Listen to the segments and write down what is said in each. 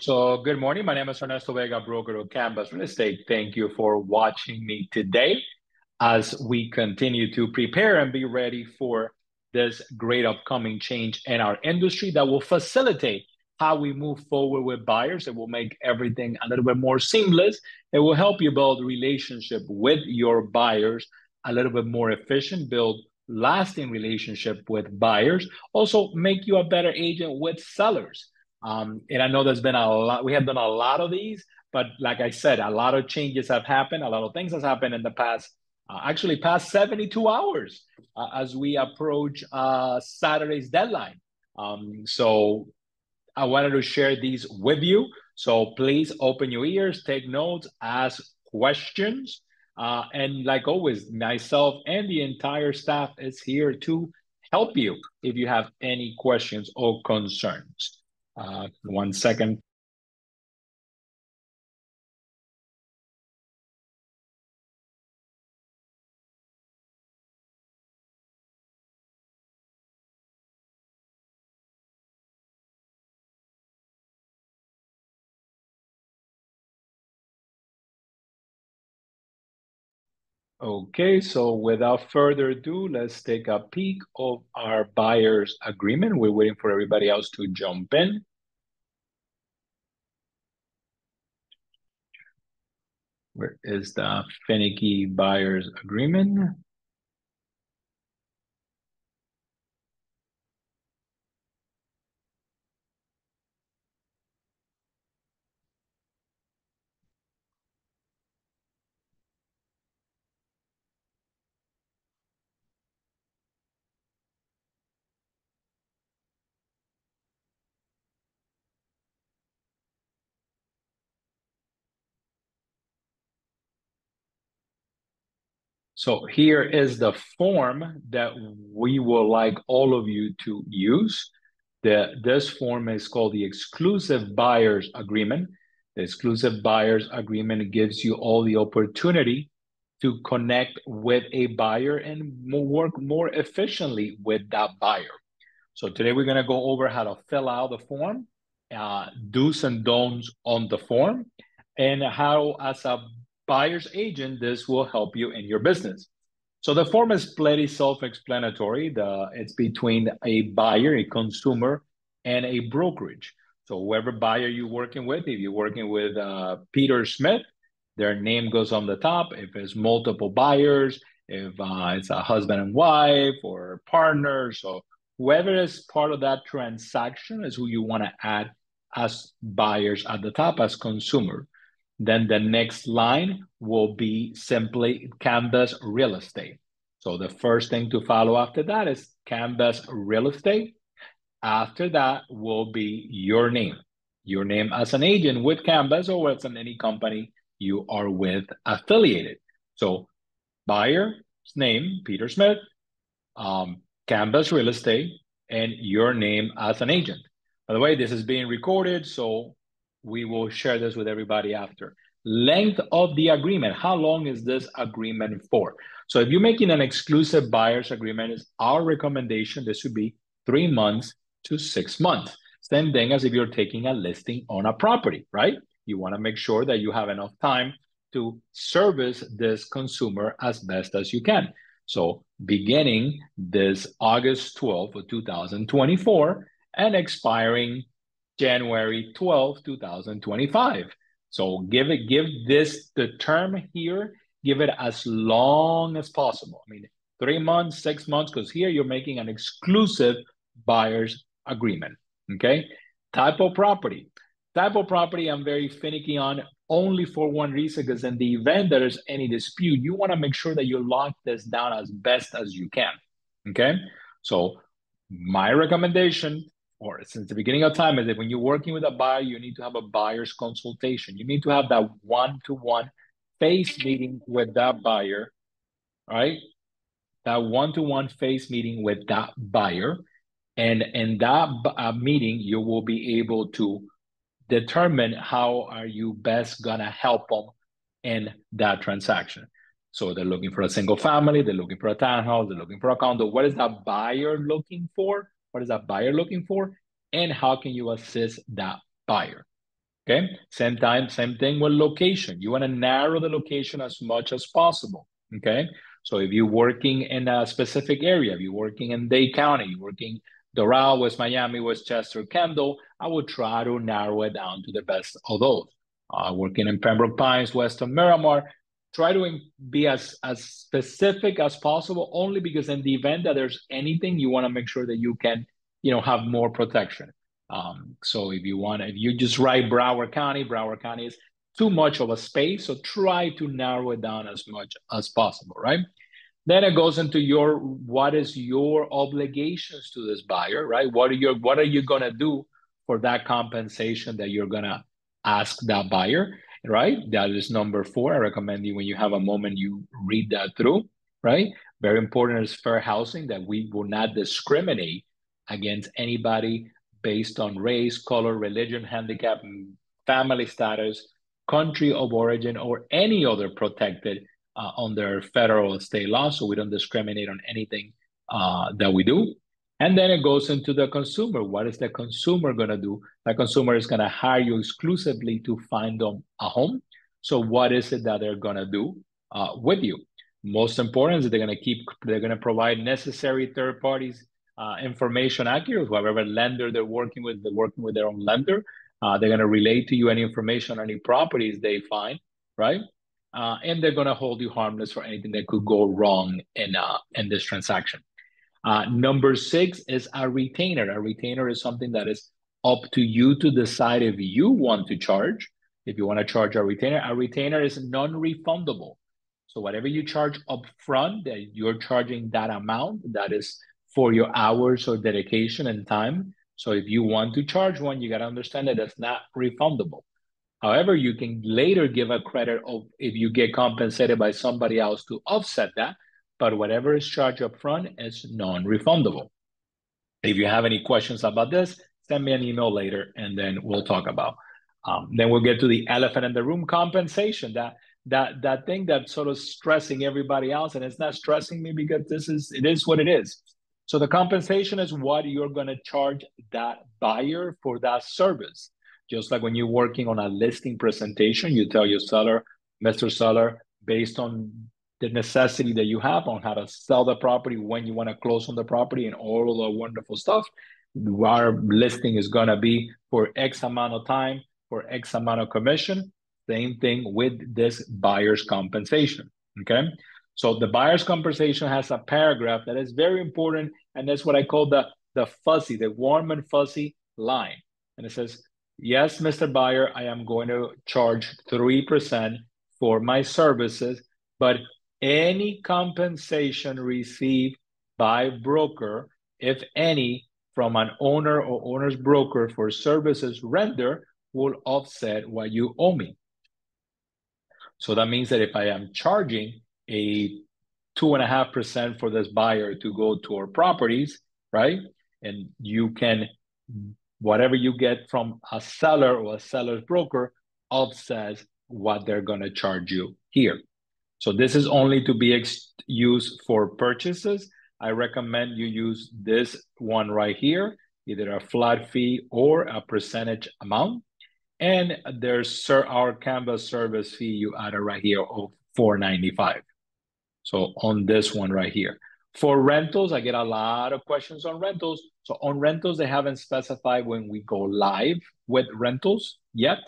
So good morning. My name is Ernesto Vega, broker of Canvas Real Estate. Thank you for watching me today as we continue to prepare and be ready for this great upcoming change in our industry that will facilitate how we move forward with buyers. It will make everything a little bit more seamless. It will help you build relationship with your buyers a little bit more efficient, build lasting relationship with buyers, also make you a better agent with sellers. And I know there's been a lot, we have done a lot of these, but like I said, a lot of changes have happened, a lot of things has happened in the past, actually past 72 hours as we approach Saturday's deadline. So I wanted to share these with you. So please open your ears, take notes, ask questions. And like always, myself and the entire staff is here to help you if you have any questions or concerns. 1 second. Okay, so without further ado, let's take a peek of our buyer's agreement. We're waiting for everybody else to jump in. Where is the finicky buyer's agreement? So here is the form that we would like all of you to use. This form is called the Exclusive Buyers Agreement. The Exclusive Buyers Agreement gives you all the opportunity to connect with a buyer and work more efficiently with that buyer. So today we're going to go over how to fill out the form, do's and don'ts on the form, and how as a buyer's agent, this will help you in your business. So the form is pretty self-explanatory. It's between a buyer, a consumer, and a brokerage. So whoever buyer you're working with, if you're working with Peter Smith, their name goes on the top. If it's multiple buyers, if it's a husband and wife or partners, so whoever is part of that transaction is who you want to add as buyers at the top as consumer. Then the next line will be simply Canvas Real Estate. So the first thing to follow after that is Canvas Real Estate. After that will be your name as an agent with Canvas or as in any company you are with affiliated. So buyer's name, Peter Smith, Canvas Real Estate, and your name as an agent. By the way, this is being recorded, so we will share this with everybody after. Length of the agreement. How long is this agreement for? So if you're making an exclusive buyer's agreement, is our recommendation, this would be 3 months to 6 months. Same thing as if you're taking a listing on a property, right? You want to make sure that you have enough time to service this consumer as best as you can. So beginning this August 12th of 2024 and expiring January 12th, 2025. So give this the term here, give it as long as possible. I mean, 3 months, 6 months, because here you're making an exclusive buyer's agreement. Okay. Type of property. Type of property I'm very finicky on only for one reason, because in the event there is any dispute, you want to make sure that you lock this down as best as you can. Okay. So my recommendation, or since the beginning of time, is that when you're working with a buyer, you need to have a buyer's consultation. You need to have that one-to-one face meeting with that buyer, right? That one-to-one face meeting with that buyer. And in that meeting, you will be able to determine how are you best gonna help them in that transaction. So they're looking for a single family, they're looking for a townhouse, they're looking for a condo. What is that buyer looking for? What is that buyer looking for? And how can you assist that buyer? Okay, same thing with location. You want to narrow the location as much as possible. Okay, so if you're working in a specific area, if you're working in Dade County, you're working Doral, West Miami, Westchester, Kendall, I would try to narrow it down to the best of those. Working in Pembroke Pines, Western Miramar, try to be as specific as possible, only because in the event that there's anything, you want to make sure that you can, have more protection. So if you just write Broward County is too much of a space. So try to narrow it down as much as possible, right? Then it goes into what is your obligations to this buyer, right? What are you gonna do for that compensation that you're gonna ask that buyer, right? That is number 4. I recommend you, when you have a moment, you read that through, right? Very important is fair housing, that we will not discriminate against anybody based on race, color, religion, handicap, family status, country of origin, or any other protected under federal or state law. So we don't discriminate on anything that we do. And then it goes into the consumer. What is the consumer going to do? The consumer is going to hire you exclusively to find them a home. So what is it that they're going to do with you? Most important is they're going to provide necessary third parties information accurate. Whoever lender they're working with their own lender. They're going to relate to you any information on any properties they find, right? And they're going to hold you harmless for anything that could go wrong in this transaction. Number 6 is a retainer. A retainer is something that is up to you to decide if you want to charge. If you want to charge a retainer is non-refundable. So whatever you charge upfront, that you're charging that amount, that is for your hours or dedication and time. So if you want to charge one, you got to understand that that's not refundable. However, you can later give a credit of if you get compensated by somebody else to offset that, but whatever is charged up front is non-refundable. If you have any questions about this, send me an email later and then we'll talk about. Then we'll get to the elephant in the room, compensation, that thing that's sort of stressing everybody else, and it's not stressing me because it is what it is. So the compensation is what you're going to charge that buyer for that service. Just like when you're working on a listing presentation, you tell your seller, Mr. Seller, based on the necessity that you have on how to sell the property, when you want to close on the property, and all of the wonderful stuff. Our listing is going to be for X amount of time, for X amount of commission. Same thing with this buyer's compensation, okay? So the buyer's compensation has a paragraph that is very important, and that's what I call the warm and fuzzy line. And it says, yes, Mr. Buyer, I am going to charge 3% for my services, but any compensation received by broker, if any, from an owner or owner's broker for services rendered will offset what you owe me. So that means that if I am charging a 2.5% for this buyer to go to our properties, right? And you can, whatever you get from a seller or a seller's broker offsets what they're going to charge you here. So this is only to be used for purchases. I recommend you use this one right here, either a flat fee or a percentage amount. And there's our Canvas service fee you add right here of $4.95. So on this one right here. For rentals, I get a lot of questions on rentals. So on rentals, they haven't specified when we go live with rentals yet.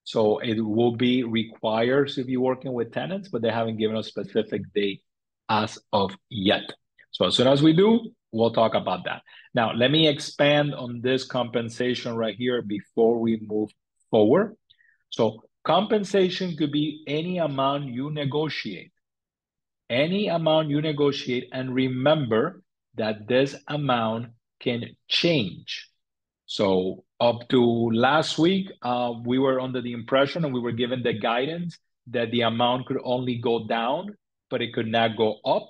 So it will be required if you're working with tenants, but they haven't given a specific date as of yet. So as soon as we do, we'll talk about that. Now, let me expand on this compensation right here before we move forward. So compensation could be any amount you negotiate. Any amount you negotiate, and remember that this amount can change. So up to last week, we were under the impression and we were given the guidance that the amount could only go down, but it could not go up.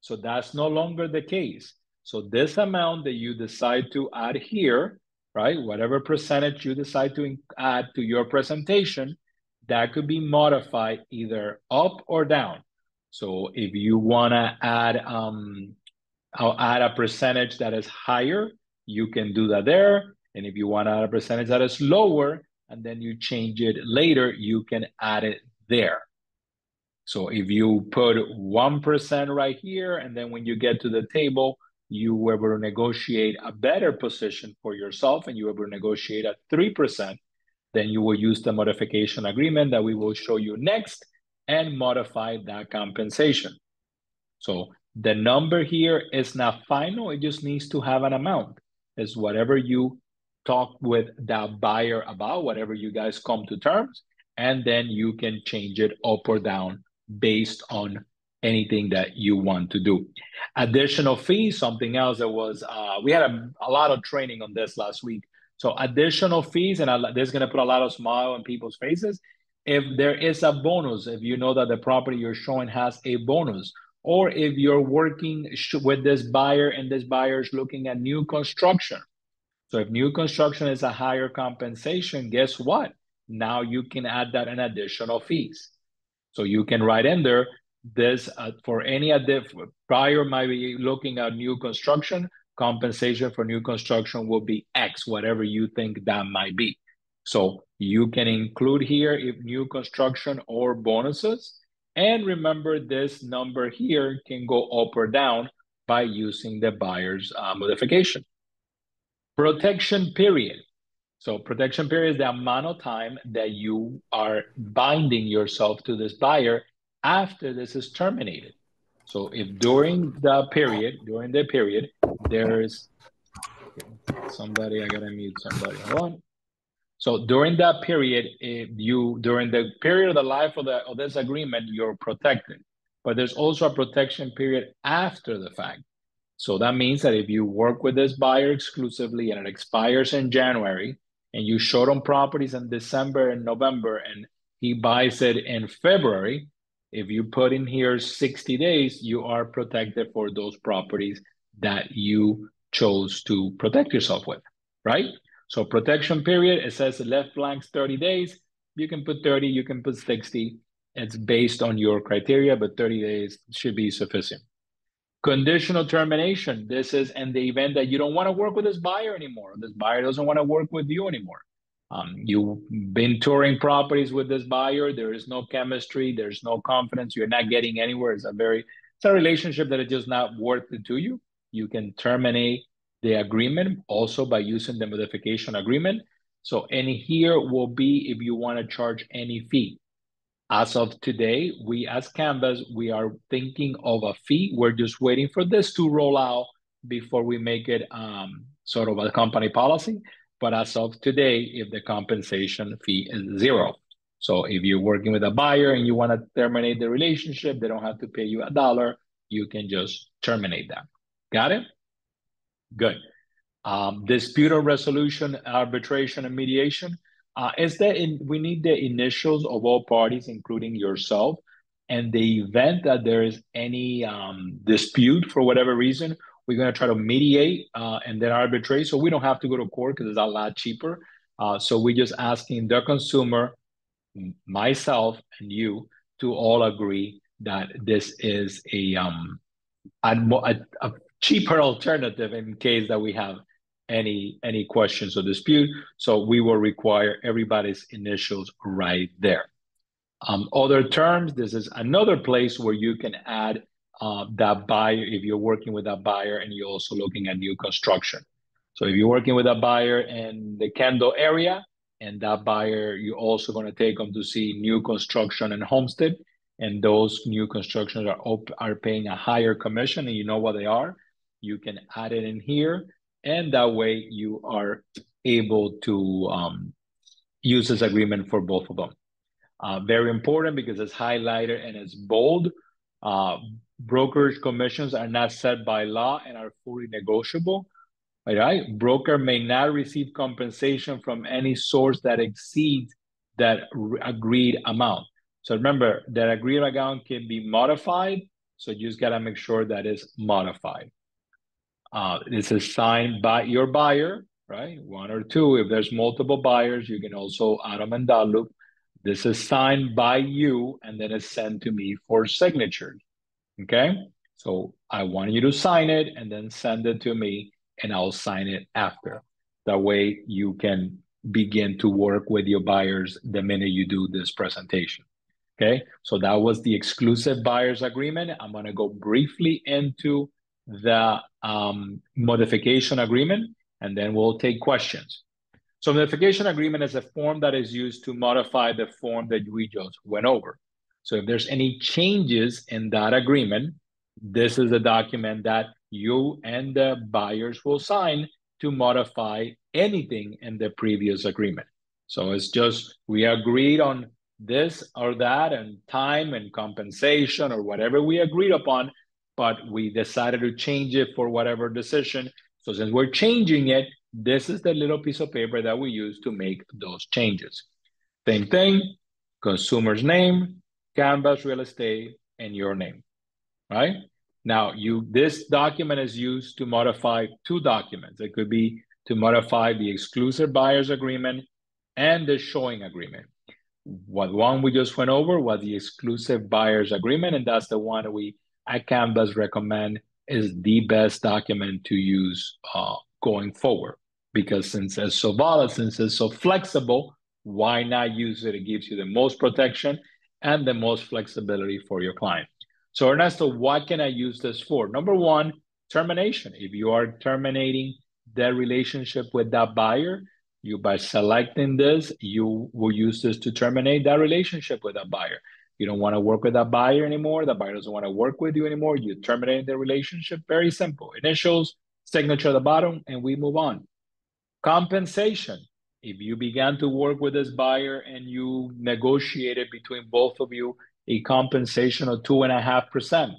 So that's no longer the case. So this amount that you decide to add here, right, whatever percentage you decide to add to your presentation, that could be modified either up or down. So if you want to add, I'll add a percentage that is higher, you can do that there. And if you want to add a percentage that is lower, and then you change it later, you can add it there. So if you put 1% right here, and then when you get to the table, you were able to negotiate a better position for yourself, and you were able to negotiate at 3%, then you will use the modification agreement that we will show you next and modify that compensation. So the number here is not final, it just needs to have an amount. It's whatever you talk with that buyer about, whatever you guys come to terms, and then you can change it up or down based on anything that you want to do. Additional fees, something else that was, we had a lot of training on this last week. So additional fees, and this is going to put a lot of smile on people's faces. If there is a bonus, if you know that the property you're showing has a bonus, or if you're working with this buyer and this buyer is looking at new construction. So if new construction is a higher compensation, guess what? Now you can add that in additional fees. So you can write in there this for any buyer might be looking at new construction, compensation for new construction will be X, whatever you think that might be. So you can include here if new construction or bonuses. And remember, this number here can go up or down by using the buyer's modification. Protection period. So protection period is the amount of time that you are binding yourself to this buyer after this is terminated. So if during the period, there's somebody, I gotta mute somebody. Hold on. So during that period, during the period of the life of this agreement, you're protected. But there's also a protection period after the fact. So that means that if you work with this buyer exclusively and it expires in January, and you showed him properties in December and November, and he buys it in February, if you put in here 60 days, you are protected for those properties that you chose to protect yourself with, right? So protection period, it says left blanks 30 days. You can put 30, you can put 60. It's based on your criteria, but 30 days should be sufficient. Conditional termination. This is in the event that you don't want to work with this buyer anymore. This buyer doesn't want to work with you anymore. You've been touring properties with this buyer. There is no chemistry. There's no confidence. You're not getting anywhere. It's a relationship that is just not worth it to you. You can terminate the agreement also by using the modification agreement. So, and here will be if you want to charge any fee. As of today, we as Canvas, we are thinking of a fee. We're just waiting for this to roll out before we make it sort of a company policy. But as of today, if the compensation fee is 0. So if you're working with a buyer and you want to terminate the relationship, they don't have to pay you $1. You can just terminate that. Got it? Good. Dispute or resolution, arbitration, and mediation. We need the initials of all parties, including yourself. And the event that there is any dispute for whatever reason, we're going to try to mediate and then arbitrate. So we don't have to go to court because it's a lot cheaper. So we're just asking the consumer, myself, and you to all agree that this is a cheaper alternative in case that we have any questions or dispute. So we will require everybody's initials right there. Other terms, this is another place where you can add that buyer if you're working with a buyer and you're also looking at new construction. So if you're working with a buyer in the Kendall area and that buyer, you're also going to take them to see new construction and Homestead, and those new constructions are paying a higher commission and you know what they are, you can add it in here. And that way you are able to use this agreement for both of them. Very important because it's highlighted and it's bold. Brokerage commissions are not set by law and are fully negotiable. All right. Broker may not receive compensation from any source that exceeds that agreed amount. So remember that agreed amount can be modified. So you just got to make sure that it's modified. This is signed by your buyer, right? 1 or 2. If there's multiple buyers, you can also add them in that loop. This is signed by you, and then it's sent to me for signature. Okay? So I want you to sign it and then send it to me, and I'll sign it after. That way you can begin to work with your buyers the minute you do this presentation. Okay, so that was the exclusive buyers agreement. I'm going to go briefly into the modification agreement, and then we'll take questions. So modification agreement is a form that is used to modify the form that we just went over. So if there's any changes in that agreement, this is a document that you and the buyers will sign to modify anything in the previous agreement. So it's just, we agreed on this or that and time and compensation or whatever we agreed upon, but we decided to change it for whatever decision. So since we're changing it, this is the little piece of paper that we use to make those changes. Same thing, consumer's name, Canvas Real Estate, and your name, right? Now, this document is used to modify two documents. It could be to modify the exclusive buyer's agreement and the showing agreement. What one we just went over was the exclusive buyer's agreement, and that's the one we at Canvas recommend is the best document to use going forward. Because since it's so volatile, since it's so flexible, why not use it? It gives you the most protection and the most flexibility for your client. So Ernesto, what can I use this for? Number one, termination. If you are terminating the relationship with that buyer, by selecting this, you will use this to terminate that relationship with that buyer. You don't want to work with that buyer anymore. The buyer doesn't want to work with you anymore. You terminate the relationship. Very simple. Initials, signature at the bottom, and we move on. Compensation. If you began to work with this buyer and you negotiated between both of you a compensation of 2.5%,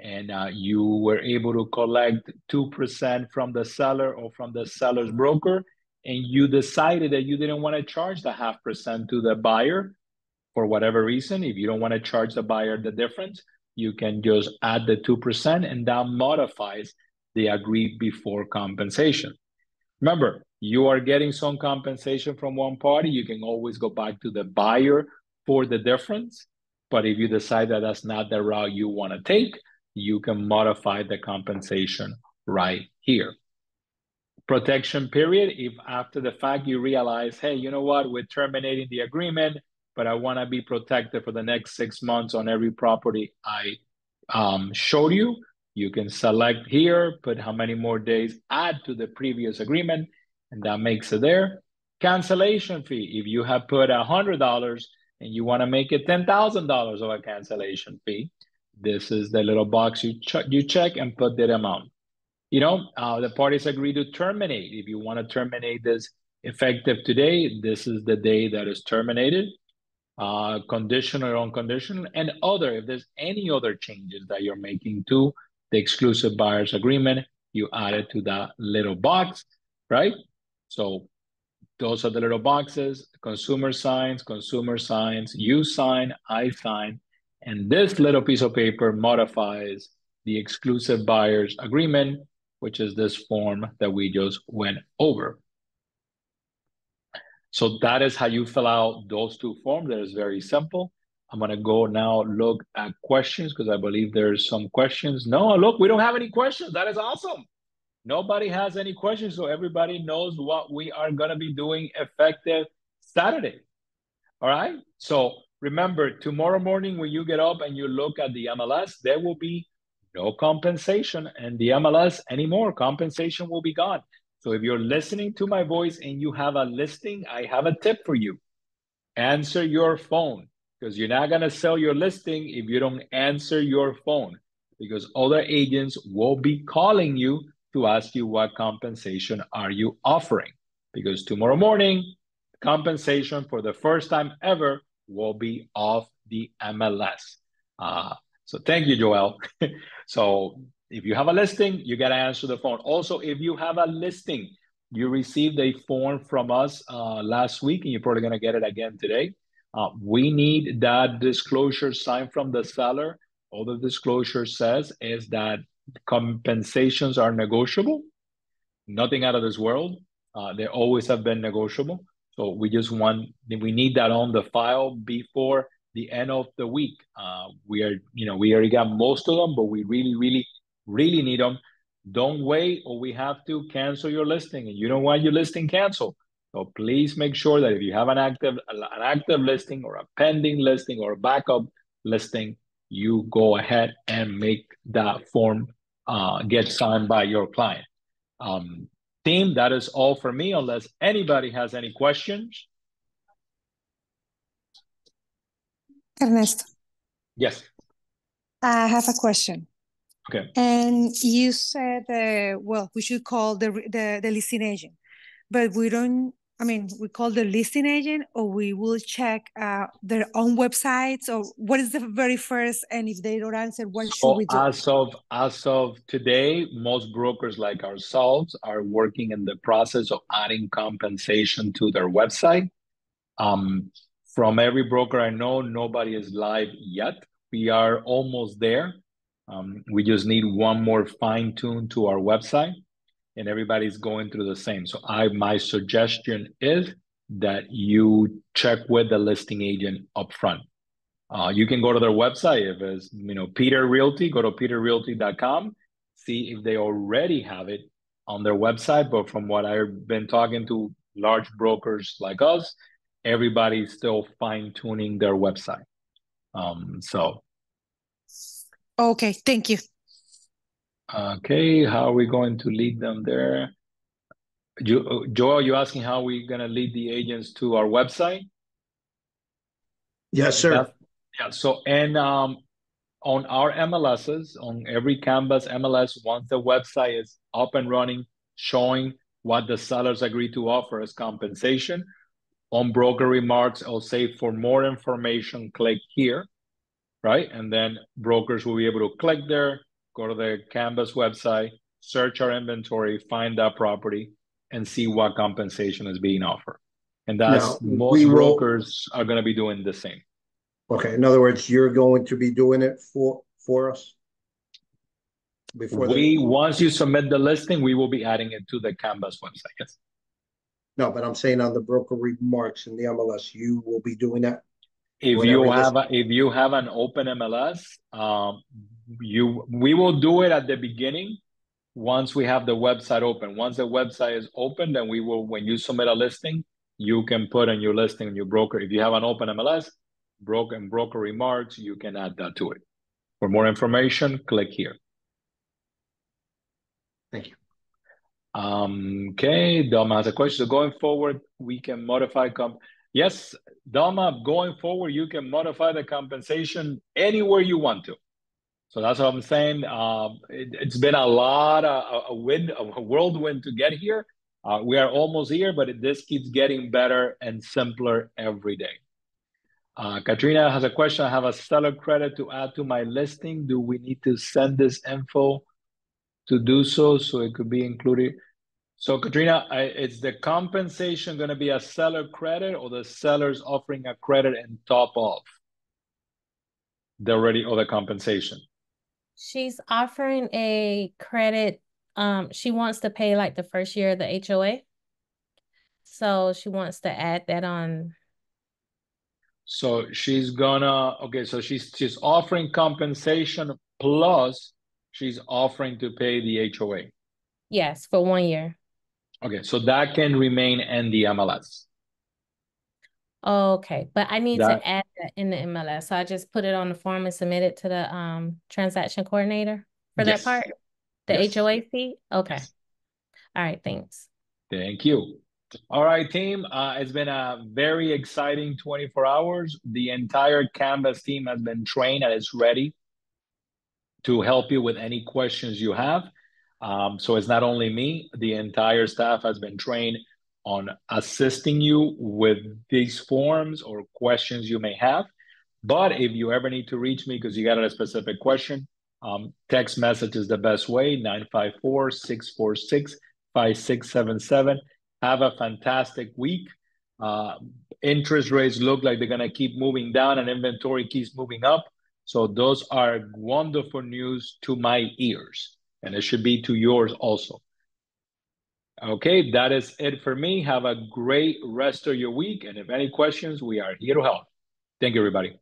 and you were able to collect 2% from the seller or from the seller's broker, and you decided that you didn't want to charge the 0.5% to the buyer for whatever reason, if you don't want to charge the buyer the difference, you can just add the 2% and that modifies the agreed before compensation. Remember, you are getting some compensation from one party. You can always go back to the buyer for the difference. But if you decide that that's not the route you want to take, you can modify the compensation right here. Protection period, if after the fact you realize, hey, you know what, we're terminating the agreement, but I want to be protected for the next 6 months on every property I showed you, you can select here, put how many more days, add to the previous agreement, and that makes it there. Cancellation fee, if you have put $100 and you want to make it $10,000 of a cancellation fee, this is the little box you check and put that amount. The parties agree to terminate. If you want to terminate this effective today, this is the day that is terminated. Conditional or unconditional, and if there's any other changes that you're making to the exclusive buyer's agreement, you add it to that little box, right? So those are the little boxes. Consumer signs, you sign, I sign, and this little piece of paper modifies the exclusive buyer's agreement, which is this form that we just went over. So that is how you fill out those two forms. That is very simple. I'm going to go now look at questions because I believe there's some questions. No, look, we don't have any questions. That is awesome. Nobody has any questions, so everybody knows what we are going to be doing effective Saturday. All right? So remember, tomorrow morning when you get up and you look at the MLS, there will be no compensation in the MLS anymore. Compensation will be gone. So if you're listening to my voice and you have a listing, I have a tip for you. Answer your phone, because you're not going to sell your listing if you don't answer your phone, because other agents will be calling you to ask you what compensation are you offering. Because tomorrow morning, compensation for the first time ever will be off the MLS. So thank you, Joel. So if you have a listing, you got to answer the phone. Also, if you have a listing, you received a form from us last week, and you're probably going to get it again today. We need that disclosure signed from the seller. All the disclosure says is that compensations are negotiable. Nothing out of this world. They always have been negotiable. So we need that on the file before the end of the week. We already got most of them, but we really need them. Don't wait, or we have to cancel your listing, and you don't want your listing canceled. So please make sure that if you have an active listing or a pending listing or a backup listing, you go ahead and make that form get signed by your client. Team, that is all for me, unless anybody has any questions. Ernesto. Yes. I have a question. Okay. And you said, well, we should call the listing agent, but we don't, I mean, we call the listing agent, or we will check their own websites, or what is the very first, and if they don't answer, what should we do? As of today, most brokers like ourselves are working in the process of adding compensation to their website. From every broker I know, nobody is live yet. We are almost there. We just need one more fine tune to our website, and everybody's going through the same. So my suggestion is that you check with the listing agent up front. You can go to their website. If it's, Peter Realty, go to peterrealty.com, see if they already have it on their website. But from what I've been talking to large brokers like us, everybody's still fine-tuning their website. Okay, thank you. Okay, how are we going to lead them there? Joel, you asking how we're going to lead the agents to our website? Yes, sir. Yeah, so, and on our MLSs, on every Canvas MLS, once the website is up and running, showing what the sellers agree to offer as compensation, on broker remarks, I'll say, for more information, click here, right? And then brokers will be able to click there, go to the Canvas website, search our inventory, find that property, and see what compensation is being offered. And that's most brokers are going to be doing the same. Okay. In other words, you're going to be doing it for us? Once you submit the listing, we will be adding it to the Canvas website, yes. No, but I'm saying on the broker remarks in the MLS, you will be doing that? If you have an open MLS, we will do it at the beginning once we have the website open. Once the website is open, then we will, when you submit a listing, you can put in your listing in your broker. If you have an open MLS, broker remarks, you can add that to it. For more information, click here. Thank you. Okay, Doma has a question. So going forward, we can modify Yes, Doma, going forward, you can modify the compensation anywhere you want to. So that's what I'm saying. It's been a lot, a whirlwind to get here. We are almost here, but this keeps getting better and simpler every day. Katrina has a question. I have a seller credit to add to my listing. Do we need to send this info to do so it could be included? So Katrina, is the compensation going to be a seller credit, or the seller's offering a credit and top off the compensation? She's offering a credit. She wants to pay like the first year of the HOA. So she wants to add that on. So she's gonna, okay, so she's offering compensation plus she's offering to pay the HOA. Yes, for 1 year. Okay, so that can remain in the MLS. Okay, but I need to add that in the MLS. So I just put it on the form and submit it to the transaction coordinator for that part? The HOA fee? Okay. Yes. All right, thanks. Thank you. All right, team. It's been a very exciting 24 hours. The entire Canvas team has been trained and is ready to help you with any questions you have. So it's not only me, the entire staff has been trained on assisting you with these forms or questions you may have. But if you ever need to reach me because you got a specific question, text message is the best way, 954-646-5677. Have a fantastic week. Interest rates look like they're going to keep moving down and inventory keeps moving up. So those are wonderful news to my ears, and it should be to yours also. Okay, that is it for me. Have a great rest of your week. And if any questions, we are here to help. Thank you, everybody.